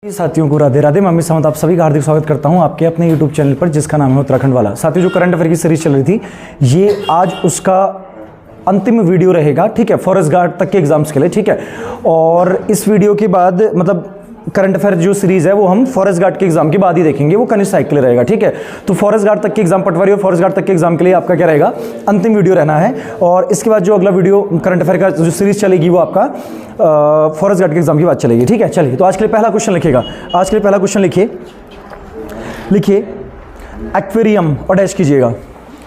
साथियों को राधे राधे। मम्मी सामंत आप सभी का हार्दिक स्वागत करता हूं आपके अपने यूट्यूब चैनल पर जिसका नाम है उत्तराखंड वाला। साथियों, जो करंट अफेयर की सीरीज चल रही थी ये आज उसका अंतिम वीडियो रहेगा, ठीक है, फॉरेस्ट गार्ड तक के एग्जाम्स के लिए, ठीक है। और इस वीडियो के बाद मतलब करंट अफेयर जो सीरीज है वो हम फॉरेस्ट गार्ड के एग्जाम के बाद ही देखेंगे, वो कनिष्ठ साइकिल रहेगा, ठीक है। तो फॉरेस्ट गार्ड तक के एग्जाम, पटवारी और फॉरेस्ट गार्ड तक के एग्जाम के लिए आपका क्या रहेगा, अंतिम वीडियो रहना है। और इसके बाद जो अगला वीडियो करंट अफेयर का जो सीरीज चलेगी वो आपका फॉरेस्ट गार्ड के एग्जाम की बात चलेगी, ठीक है। चलिए, तो आज के लिए पहला क्वेश्चन लिखिएगा। आज के लिए पहला क्वेश्चन लिखिए एक्वेरियम और डैश कीजिएगा।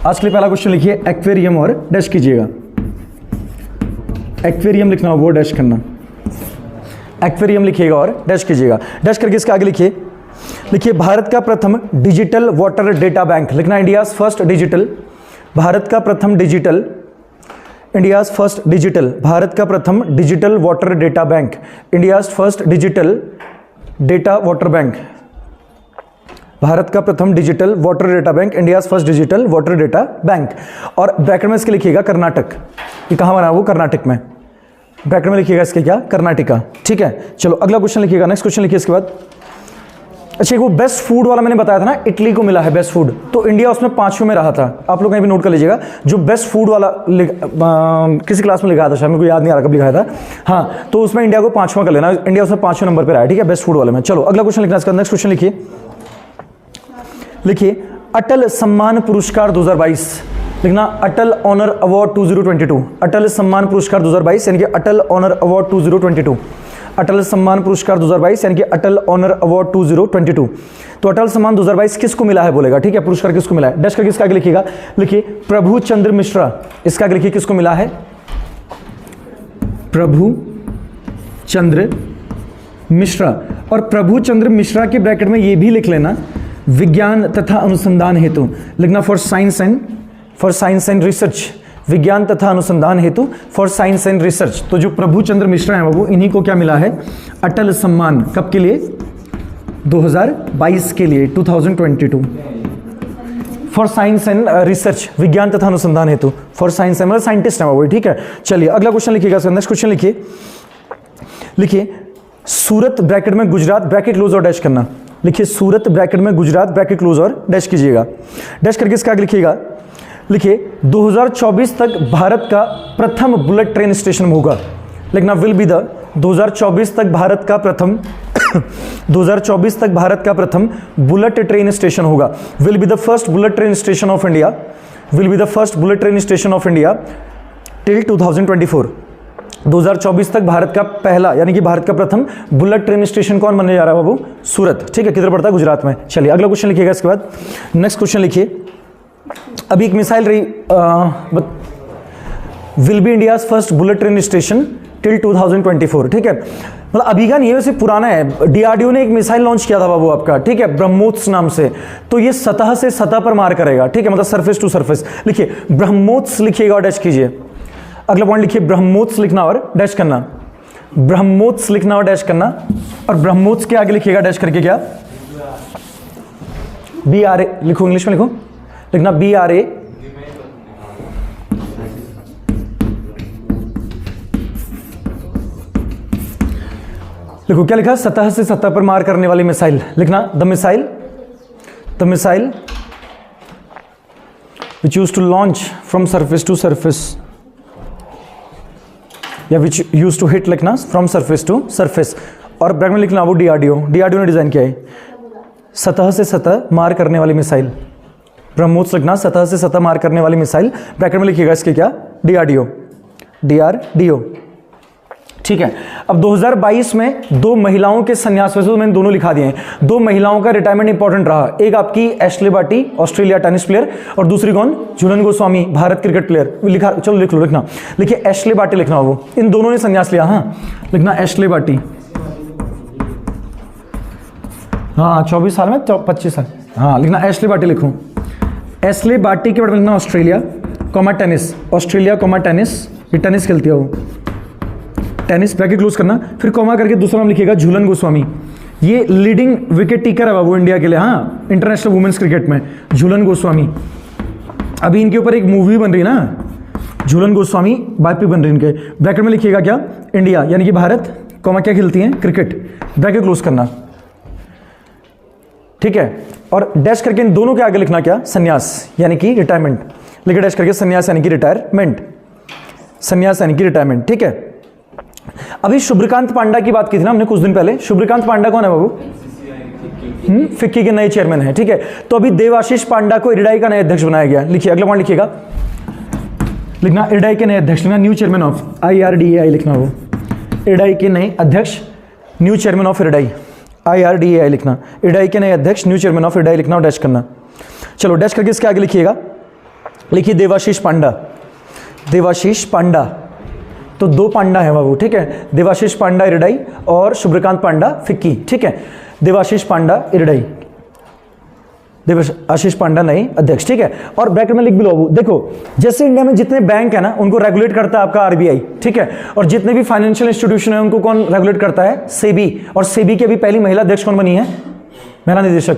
आज के लिए पहला क्वेश्चन लिखिए एक्वेरियम और डैश कीजिएगा। एक्वेरियम लिखना हो वो डैश करना, एक्वेरियम लिखिएगा और डैश कीजिएगा। डैश करके इसके आगे लिखिए भारत का प्रथम डिजिटल वाटर डेटा बैंक लिखना, इंडियाज फर्स्ट डिजिटल, भारत का प्रथम digital, India's first digital, Bharat का प्रथम digital water data bank, India's first digital data water bank, Bharat का प्रथम digital water data bank, India's first digital water data bank. और bracket में इसके लिखिएगा कर्नाटक। ये कहाँ बना वो, कर्नाटक में। ब्रैकेट में लिखिएगा इसके क्या, कर्नाटका, ठीक है। चलो अगला क्वेश्चन लिखिएगा, नेक्स्ट क्वेश्चन लिखिए इसके बाद। अच्छा, वो बेस्ट फूड वाला मैंने बताया था ना, इटली को मिला है बेस्ट फूड, तो इंडिया उसमें 5वें में रहा था। आप लोग कहीं भी नोट कर लीजिएगा, जो बेस्ट फूड वाला किसी क्लास में लिखा था, शायद मेरे को याद नहीं आ रहा कब लिखा था। हाँ, तो उसमें इंडिया को 5वां कर लेना, इंडिया उसमें 5वें नंबर पर आया, ठीक है, बेस्ट फूड वाले में। चलो अगला क्वेश्चन लिखना, इसका नेक्स्ट क्वेश्चन लिखिए अटल सम्मान पुरस्कार 2022 लिखना, अटल ऑनर अवार्ड 2022, अटल सम्मान पुरस्कार 2022 यानी कि अटल ऑनर अवार्ड 2022, अटल सम्मान पुरस्कार 2022 यानी कि अटल ऑनर अवार्ड 2022। तो अटल सम्मान 2022 किसको मिला है बोलेगा, ठीक है, पुरस्कार किसको मिला है। डैश करके इसका आगे लिखिएगा, लिखिए प्रभु चंद्र मिश्रा, इसका आगे लिखिए किसको मिला है, प्रभु चंद्र मिश्रा। और प्रभु चंद्र मिश्रा के ब्रैकेट में ये भी लिख लेना विज्ञान तथा अनुसंधान हेतु लिखना, फॉर साइंस एंड रिसर्च, विज्ञान तथा अनुसंधान हेतु, फॉर साइंस एंड रिसर्च। तो जो प्रभु चंद्र मिश्रा है वो इन्हीं को क्या मिला है, अटल सम्मान। कब के लिए, 2022 के लिए, 2022, फॉर साइंस एंड रिसर्च, विज्ञान तथा अनुसंधान हेतु, फॉर साइंस एंड, मतलब साइंटिस्ट है वो, ठीक है। चलिए अगला क्वेश्चन लिखिएगा, नेक्स्ट क्वेश्चन लिखिए सूरत ब्रैकेट में गुजरात ब्रैकेट क्लोज और डैश करना, लिखिए सूरत ब्रैकेट में गुजरात ब्रैकेट क्लोज और डैश कीजिएगा। डैश करके इसका आगे लिखिएगा, लिखिए 2024 तक भारत का प्रथम बुलेट ट्रेन स्टेशन होगा लिखना, विल बी द 2024 तक भारत का प्रथम 2024 तक भारत का प्रथम बुलेट ट्रेन स्टेशन होगा, will be the first bullet train station of India, will be the first bullet train station of India till 2024। 2024 तक भारत का पहला यानी कि भारत का प्रथम बुलेट ट्रेन स्टेशन कौन बनने जा रहा है बाबू, सूरत, ठीक है। किधर पड़ता है, गुजरात में। चलिए अगला क्वेश्चन लिखिएगा इसके बाद, नेक्स्ट क्वेश्चन लिखिए। अभी एक मिसाइल रही, will be India's first bullet train station till 2024, ठीक है। मतलब अभी का नहीं है, वैसे पुराना है। डीआरडीओ ने एक मिसाइल लॉन्च किया था बाबू आपका, ठीक है, ब्रह्मोस नाम से। तो ये सतह से सतह पर मार करेगा, ठीक है, मतलब सरफेस टू सरफेस। लिखिए ब्रह्मोस लिखिएगा और डैश कीजिए। अगला पॉइंट लिखिए ब्रह्मोस लिखना और डैश करना, ब्रह्मोस लिखना और डैश करना। और ब्रह्मोस के आगे लिखिएगा डैश करके क्या, BRA लिखो, इंग्लिश में लिखो, लिखना BRA, लिखो क्या लिखा, सतह से सतह पर मार करने वाली मिसाइल लिखना, the missile which used to launch from surface to surface या which used to hit लिखना from surface to surface। और ब्रैकेट में लिखना वो डीआरडीओ ने डिजाइन किया है, सतह से सतह मार करने वाली मिसाइल। ब्रह्मोस लिखना, सतह से सतह मार करने वाली मिसाइल। ब्रैकेट में लिखिएगा इसके क्या, डीआरडीओ, ठीक है। अब 2022 में 2 महिलाओं के संन्यास, वैसे तो मैंने दोनों लिखा दिए हैं, 2 महिलाओं का रिटायरमेंट इंपॉर्टेंट रहा। एक आपकी एशले बाटी, ऑस्ट्रेलिया टेनिस प्लेयर, और दूसरी कौन, झूलन गोस्वामी, भारत क्रिकेट प्लेयर। लिखा, चलो लिख लो, लिखना, लिखिए एशले बाटी लिखना, वो इन दोनों ने संन्यास लिया। हाँ लिखना एशले बाटी, हाँ 24 साल में 25 साल, हाँ लिखना एशले बाटी लिखूं। एशले बाटी के बाद लिखना Australia comma tennis, Australia comma tennis, ये टेनिस खेलती है वो, टेनिस ब्रैकेट क्लोज करना, फिर कॉमा करके दूसरा नाम लिखिएगा झूलन गोस्वामी। ये लीडिंग विकेट टेकर है बाबू इंडिया के लिए, हाँ इंटरनेशनल वुमेन्स क्रिकेट में, झूलन गोस्वामी। अभी इनके ऊपर एक मूवी बन रही है ना, झूलन गोस्वामी बायोपिक बन रही इनके। ब्रैकेट में लिखिएगा क्या, इंडिया यानी कि भारत, कॉमा क्या खेलती हैं, क्रिकेट, ब्रैकेट क्लोज करना। ठीक है, और डैश करके इन दोनों के आगे लिखना क्या, संन्यास यानी कि रिटायरमेंट, लिखे डैश करके संन्यास यानी कि रिटायरमेंट, संन्यास यानी कि रिटायरमेंट, ठीक है। अभी शुभ्रकांत पांडा की बात की थी ना हमने कुछ दिन पहले, शुभ्रकांत पांडा कौन है बाबू, फिक्की के नए चेयरमैन है, ठीक है। तो अभी देवाशीष पांडा को इरडाई का नया अध्यक्ष बनाया गया, लिखिए अगला पॉइंट लिखिएगा, लिखना इरडाई के नए अध्यक्ष, लिखना न्यू चेयरमैन ऑफ IRDAI, लिखना वो इरडाई के नए अध्यक्ष, new chairman of IRDAI, IRDAI लिखना, इरडाई के नए अध्यक्ष, न्यू चेयरमैन ऑफ इरडाई लिखना और डैश करना। चलो डैश करके इसके आगे लिखिएगा, लिखिए देवाशीष पांडा, देवाशीष पांडा, तो दो पांडा है बाबू, ठीक है, देवाशीष पांडा इरडाई और शुभ्रकांत पांडा फिक्की, ठीक है, देवाशीष पांडा इरडाई, देवाशीष पांडा नए अध्यक्ष, ठीक है। और ब्रैकेट में लिख भी लो बाबू, देखो जैसे इंडिया में जितने बैंक है ना उनको रेगुलेट करता है आपका RBI, ठीक है, और जितने भी फाइनेंशियल इंस्टीट्यूशन है उनको कौन रेगुलेट करता है, सेबी, और सेबी की अभी पहली महिला अध्यक्ष कौन बनी है, महिला निदेशक,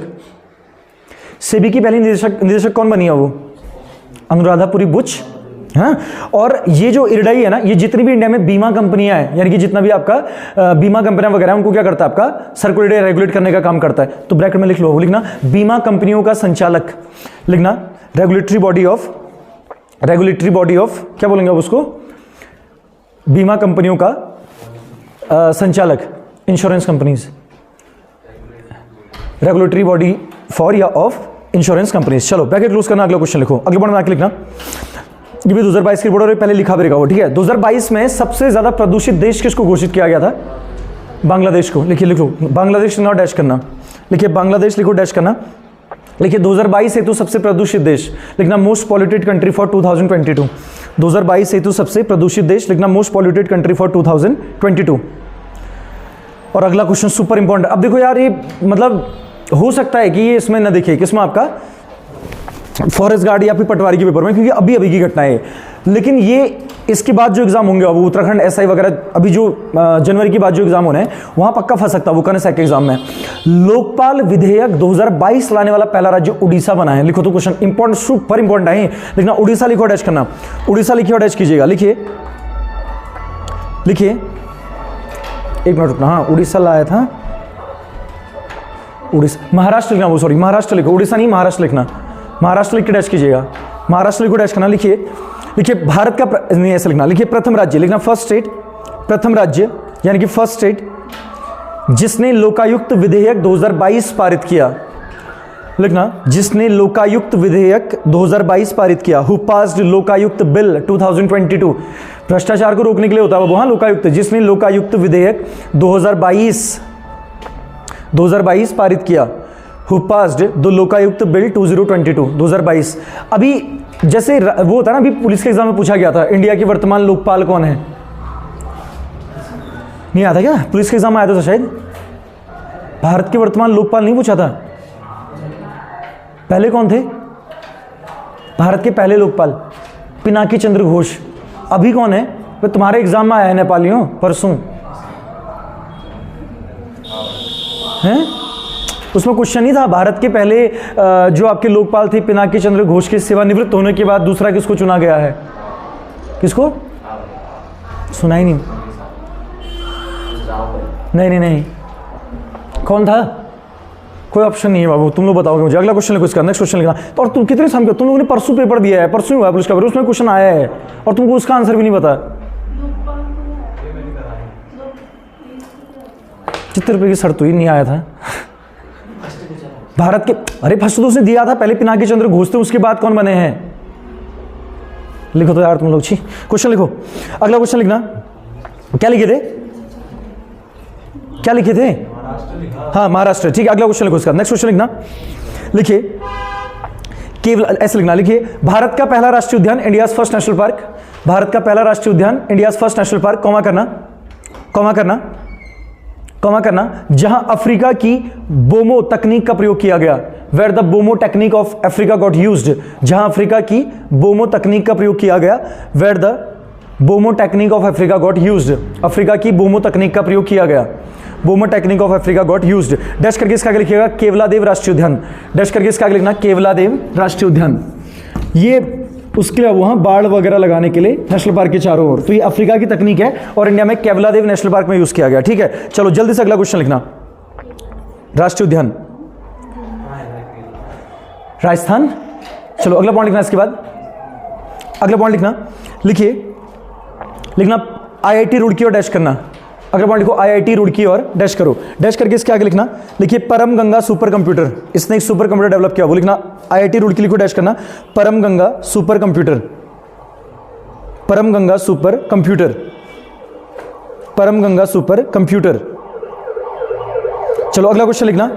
सेबी की पहली निदेशक कौन बनी है, वो अनुराधापुरी बुच, हाँ। और ये जो इरडाई है ना, ये जितनी भी इंडिया में बीमा कंपनियां हैं, यानी कि जितना भी आपका बीमा कंपनियां वगैरह उनको क्या करता है, आपका सर्कुलेटर रेगुलेट करने का काम करता है। तो ब्रैकेट में लिख लो, लिखना बीमा कंपनियों का संचालक, लिखना regulatory body of, regulatory body of क्या बोलेंगे आप उसको, बीमा कंपनियों का संचालक, insurance companies, regulatory body for या ऑफ इंश्योरेंस कंपनीज। चलो ब्रैकेट क्लोज करना, अगला क्वेश्चन लिखो, अगले पॉइंट में आके लिखना, ये भी 2022 की रिपोर्ट और पहले लिखा भी रहेगा वो, ठीक है। 2022 में सबसे ज्यादा प्रदूषित देश किसको घोषित किया गया था, बांग्लादेश को, लिखिए लिखो बांग्लादेश, ना डैश करना, लिखिए बांग्लादेश लिखो डैश करना, लिखिए 2022 हेतु सबसे प्रदूषित देश, लिखना मोस्ट पॉल्यूटेड कंट्री फॉर 2022, 2022 हेतु सबसे प्रदूषित देश, लिखना मोस्ट पॉल्यूटेड कंट्री फॉर 2022। और अगला क्वेश्चन सुपर इंपॉर्टेंट, अब देखो यार ये मतलब हो सकता है कि ये इसमें न दिखे, किसमें, आपका फॉरेस्ट गार्ड या फिर पटवारी के पेपर में, क्योंकि अभी अभी की घटना है, लेकिन ये इसके बाद जो एग्जाम होंगे अब उत्तराखंड SI वगैरह, अभी जो जनवरी के बाद जो एग्जाम होने हैं वहां पक्का फंस सकता है वो करने सैक के एग्जाम में। लोकपाल विधेयक 2022 लाने वाला पहला राज्य उड़ीसा बना है, लिखो तो क्वेश्चन इंपॉर्टेंट, सुपर इंपॉर्टेंट है, लिखना उड़ीसा लिखो डैश करना, उड़ीसा लिखिए और डैश कीजिएगा, लिखिए लिखिए, एक मिनट रुकना, हाँ उड़ीसा लाया था, उड़ीसा, महाराष्ट्र लिखना, वो सॉरी महाराष्ट्र लिखो, उड़ीसा नहीं महाराष्ट्र लिखना, महाराष्ट्र लिख के डैश कीजिएगा, महाराष्ट्र लिखो डैश करना, लिखिए लिखिए भारत का नहीं ऐसे लिखना, लिखिए प्रथम राज्य, लिखना फर्स्ट स्टेट, प्रथम राज्य यानी कि फर्स्ट स्टेट जिसने लोकायुक्त विधेयक 2022 पारित किया, लिखना जिसने लोकायुक्त विधेयक 2022 पारित किया, हु पास्ड लोकायुक्त बिल 2022, भ्रष्टाचार को रोकने के लिए होता है वो, हाँ लोकायुक्त, जिसने लोकायुक्त विधेयक 2022 पारित किया, who passed the Lokayukta bill 2022। अभी जैसे वो होता है ना, अभी पुलिस के एग्जाम में पूछा गया था इंडिया की वर्तमान लोकपाल कौन है, नहीं आता क्या, पुलिस के एग्जाम में आया था शायद, भारत के वर्तमान लोकपाल नहीं पूछा था, पहले कौन थे भारत के पहले लोकपाल, पिनाकी चंद्र घोष। अभी कौन है, वो तुम्हारे एग्जाम में आया है नेपालियों परसों, हैं उसमें क्वेश्चन नहीं था, भारत के पहले जो आपके लोकपाल थे पिनाकी चंद्र घोष के सेवानिवृत्त होने के बाद दूसरा किसको चुना गया है, किसको, सुना ही नहीं, नहीं कौन था, कोई ऑप्शन नहीं है बाबू, तुम लोग बताओगे मुझे। अगला क्वेश्चन लिखो, इसका नेक्स्ट क्वेश्चन लिखना। तो और तुम कितने समझो, तुम लोगों ने परसों पेपर दिया है, परसों हुआ पुलिस का पेपर, उसमें क्वेश्चन आया है और तुमको उसका आंसर भी नहीं पता। कितने रुपए की शर्त हुई, नहीं आया था भारत के, अरे फर्स्ट तो उसने दिया था, पहले पिनाकी चंद्र घोष थे, उसके बाद कौन बने हैं, लिखो तो यार तुम लोग, छी क्वेश्चन लिखो। अगला क्वेश्चन लिखना, क्या लिखे थे, क्या लिखे थे, हाँ महाराष्ट्र, ठीक है। अगला क्वेश्चन लिखो, इसका नेक्स्ट क्वेश्चन लिखना, लिखिए केवल ऐसे लिखना, लिखिए भारत का पहला राष्ट्रीय उद्यान, India's first national park, Bharat का पहला राष्ट्रीय उद्यान, India's first national park, comma करना, कॉमा करना, कॉमा करना, जहां अफ्रीका की बोमो तकनीक का प्रयोग किया गया, where the boma technique of Africa got used, जहां अफ्रीका की बोमो तकनीक का प्रयोग किया गया, where the boma technique of Africa got used, Africa की बोमो तकनीक का प्रयोग किया गया, boma technique of Africa got used. Dash करके इसका आगे लिखिएगा केवलादेव राष्ट्रीय उद्यान, डैश करके इसका आगे लिखना केवलादेव राष्ट्रीय उद्यान। ये उसके लिए वहां बाढ़ वगैरह लगाने के लिए नेशनल पार्क के चारों ओर, तो ये अफ्रीका की तकनीक है और इंडिया में केवलादेव नेशनल पार्क में यूज किया गया, ठीक है। चलो जल्दी से अगला क्वेश्चन लिखना, राष्ट्रीय उद्यान, राजस्थान। चलो अगला पॉइंट लिखना, इसके बाद अगला पॉइंट लिखना, लिखिए, लिखना आईआईटी रुड़की और डैश करना। अगला पॉइंट लिखो आईआईटी रुड़की और डैश करो, डैश करके इसके आगे लिखना, लिखिए परम गंगा सुपर कंप्यूटर, इसने एक सुपर कंप्यूटर डेवलप किया, वो लिखना आईआईटी रुड़की लिखो, डैश करना परम गंगा सुपर कंप्यूटर, परम गंगा सुपर कंप्यूटर, परम गंगा सुपर कंप्यूटर। चलो अगला क्वेश्चन लिखना,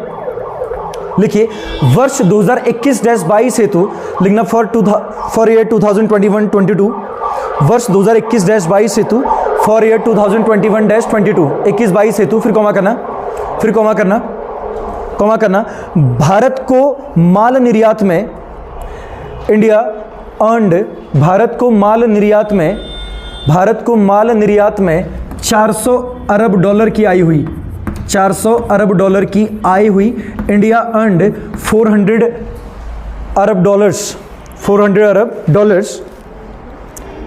लिखिए वर्ष 2021-22 हेतु लिखना फॉर ईयर 2021-22, वर्ष 2021-22 हेतु फॉर ईयर 2021-22, 21-22 हेतु, फिर कॉमा करना, फिर कॉमा करना, कॉमा करना, भारत को माल निर्यात में, इंडिया अर्नड, भारत को माल निर्यात में, भारत को माल निर्यात में 400 अरब डॉलर की आई हुई, 400 अरब डॉलर की आय हुई, इंडिया अर्नड 400 अरब डॉलर्स, 400 अरब डॉलर्स,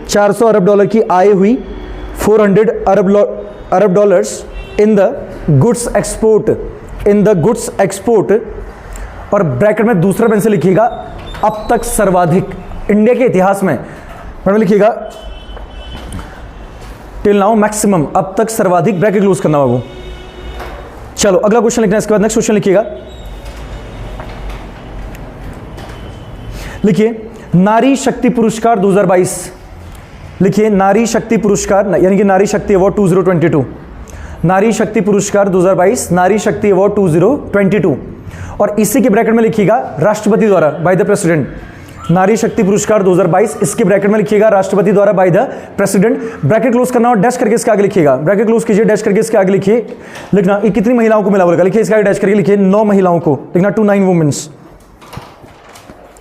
400 अरब डॉलर की आय हुई, 400 अरब dollars in the goods export, in the goods export, और ब्रैकेट में दूसरा पेन से लिखिएगा अब तक सर्वाधिक इंडिया के इतिहास में, मैडम लिखिएगा टिल नाउ मैक्सिमम, अब तक सर्वाधिक, ब्रैकेट क्लोज करना बाबू। चलो अगला क्वेश्चन लिखना है, इसके बाद नेक्स्ट क्वेश्चन लिखिएगा, लिखिए नारी शक्ति पुरस्कार 2022, लिखिए नारी शक्ति पुरस्कार यानी कि नारी शक्ति अवार्ड 2022, नारी शक्ति पुरस्कार 2022, नारी शक्ति अवार्ड 2022, और इसी के ब्रैकेट में लिखिएगा राष्ट्रपति द्वारा, बाय द प्रेसिडेंट, नारी शक्ति पुरस्कार 2022, इसके ब्रैकेट में लिखिएगा राष्ट्रपति द्वारा by the president, bracket close करना और डैश करके इसके आगे लिखिएगा, ब्रैकेट क्लोज कीजिए, डैश करके इसके आगे लिखिए, लिखना ये कितनी महिलाओं को मिला बोलेगा, लिखिए इसके आगे डैश करके लिखिए 9 महिलाओं को, लिखना 29 वुमेन्स,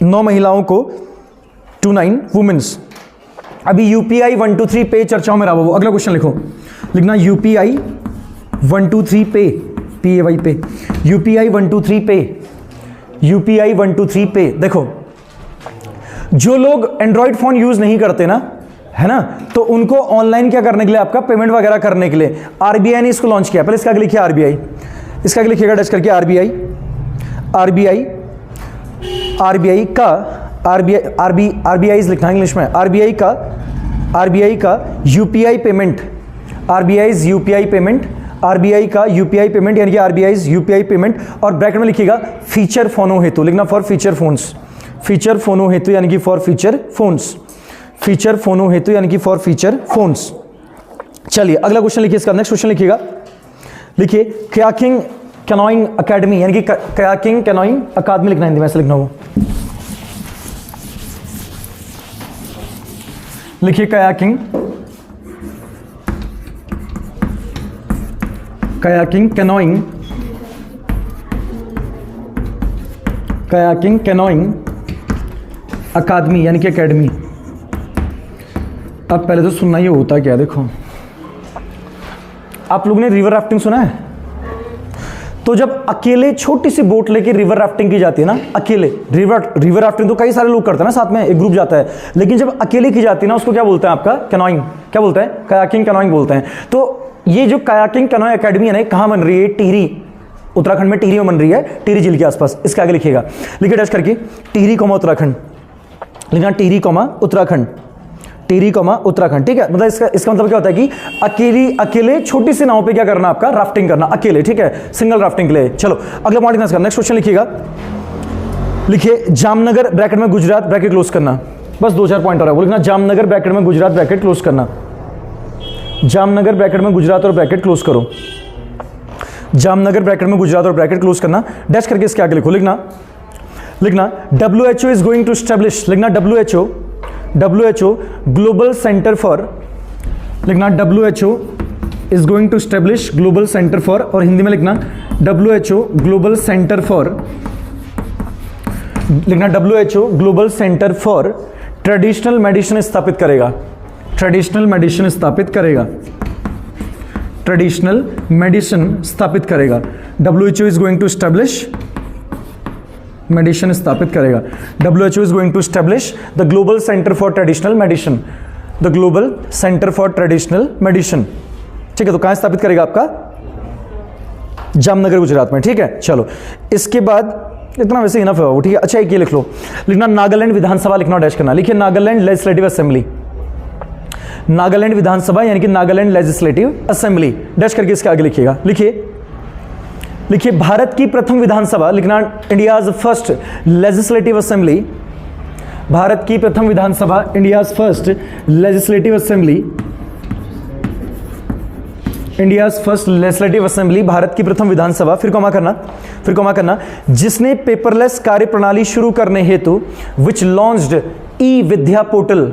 9 महिलाओं को 29 वुमेन्स। अभी यूपीआई 1 2 3 पे चर्चाओं में रहा वो, अगला क्वेश्चन लिखो, लिखना यूपीआई 1 2 3 पे, PAY पे, यूपीआई 1 2 3 पे, यूपीआई 1 2 3 पे। देखो जो लोग एंड्रॉइड फोन यूज नहीं करते ना, है ना, तो उनको ऑनलाइन क्या करने के लिए, आपका पेमेंट वगैरह करने के लिए आरबीआई ने इसको लॉन्च किया। पहले इसका आगे लिखिए आरबीआई, इसका आगे लिखिएगा डैश करके आरबीआई, आरबीआई, आरबीआई का, आरबीआई लिखना है इंग्लिश में, आरबीआई का UPI payment, RBI UPI payment, RBI का यूपीआई पेमेंट यानी कि आरबीआई यूपीआई पेमेंट, और ब्रैकेट में लिखिएगा फीचर फोनो हेतु, लिखना फॉर फीचर फोन्स, फीचर फोनो हेतु यानी कि फॉर फीचर फोन्स, फीचर फोनो हेतु यानी कि फॉर फीचर फोन्स। चलिए अगला क्वेश्चन लिखिए, इसका नेक्स्ट क्वेश्चन लिखिएगा, लिखिए कयाकिंग कैनोइंग अकेडमी यानी कि कयाकिंग कैनोइंग अकादमी लिखना, हिंदी में ऐसे लिखना हो, लिखिए kayaking, kayaking canoeing, kayaking canoeing अकादमी यानी कि एकेडमी। अब पहले तो सुनना ही होता है क्या, देखो आप लोगों ने रिवर राफ्टिंग सुना है, तो जब अकेले छोटी सी बोट लेके रिवर राफ्टिंग की जाती है ना, अकेले रिवर राफ्टिंग तो कई सारे लोग करते हैं ना, साथ में एक ग्रुप जाता है, लेकिन जब अकेले की जाती है ना उसको क्या बोलते हैं, आपका कैनोइंग, क्या बोलते हैं, कयाकिंग कैनोइंग बोलते हैं। तो ये जो कयाकिंग कैनोइंग एकेडमी है ना, कहाँ बन रही है, टिहरी, उत्तराखंड में टिहरी में बन रही है, टिहरी झील के आसपास। इसके आगे लिखिएगा, लिखिए डैश करके टिहरी कॉमा उत्तराखंड, लिखना टिहरी कॉमा उत्तराखंड, टिहरी कॉमा उत्तराखंड, ठीक है। मतलब इसका मतलब क्या होता है कि अकेले छोटी सी नाव पे क्या करना, आपका राफ्टिंग करना अकेले, ठीक है, सिंगल राफ्टिंग के लिए। चलो अगला पॉइंट लिखना, नेक्स्ट क्वेश्चन लिखिएगा, लिखिए जामनगर ब्रैकेट में गुजरात, ब्रैकेट क्लोज करना, बस 2-4 पॉइंट और है, वो लिखना जामनगर ब्रैकेट में गुजरात, ब्रैकेट क्लोज करना, जामनगर ब्रैकेट में गुजरात और ब्रैकेट क्लोज करो, जामनगर ब्रैकेट में गुजरात और ब्रैकेट क्लोज करना, डैश करके इसके आगे लिखो, लिखना WHO is going to establish, लिखना WHO ग्लोबल सेंटर फॉर, लिखना WHO is going to establish global centre for, और हिंदी में लिखना WHO ग्लोबल सेंटर फॉर, लिखना WHO global centre for traditional medicine स्थापित करेगा, ट्रेडिशनल मेडिसिन स्थापित करेगा, ट्रेडिशनल मेडिसिन स्थापित करेगा। WHO is going to establish medicine स्थापित करेगा, WHO is going to establish the global centre for traditional medicine, the global centre for traditional medicine, ठीक है। तो कहां स्थापित करेगा, आपका जामनगर गुजरात में, ठीक है। चलो इसके बाद इतना वैसे इनफ है वो, ठीक है। अच्छा एक ये लिख लो, लिखना नागालैंड विधानसभा, लिखना डैश करना, लिखिए नागालैंड लेजिस्लेटिव असेंबली, नागालैंड विधानसभा यानी कि नागालैंड लेजिस्लेटिव असेंबली, डैश करके इसके आगे लिखिएगा। लिखिए भारत की प्रथम विधानसभा, लिखना India's first legislative assembly, Bharat की प्रथम विधानसभा India's first legislative assembly, India's first legislative assembly, Bharat की प्रथम विधानसभा, फिर कॉमा करना, जिसने पेपरलेस कार्य प्रणाली शुरू करने हेतु विच लॉन्च्ड ई विद्या पोर्टल,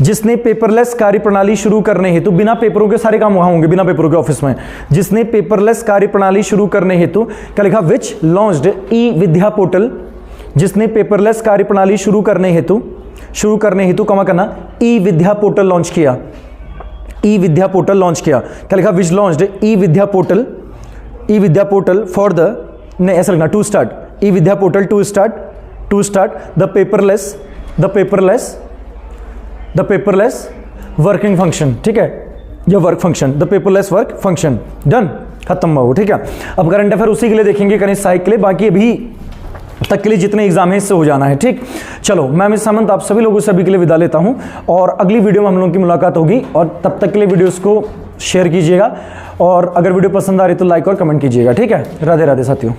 जिसने पेपरलेस कार्य प्रणाली शुरू करने हेतु, बिना पेपरों के सारे काम वहां होंगे, बिना पेपरों के ऑफिस में, जिसने पेपरलेस कार्य प्रणाली शुरू करने हेतु, क्या लिखा, which launched e Vidya portal, जिसने पेपरलेस कार्य प्रणाली शुरू करने हेतु कॉमा करना ई विद्या पोर्टल लॉन्च किया, ई विद्या पोर्टल लॉन्च किया, क्या लिखा, which launched e Vidya portal for the, नहीं ऐसा लिखना, to start, e Vidya portal to start the paperless working function, ठीक है, या work function, the paperless work function, done, खत्म हुआ वो, ठीक है। अब करंट अफेयर उसी के लिए देखेंगे, कनिष्ठ सहायक के लिए, बाकी अभी तक के लिए जितने एग्जाम है इससे हो जाना है, ठीक। चलो मैं मिस सामंत आप सभी लोगों से अभी के लिए विदा लेता हूं, और अगली वीडियो में हम लोगों की मुलाकात होगी, और तब तक के लिए वीडियोस को शेयर कीजिएगा, और अगर वीडियो पसंद आ रही तो लाइक और कमेंट कीजिएगा, ठीक है। राधे राधे साथियों।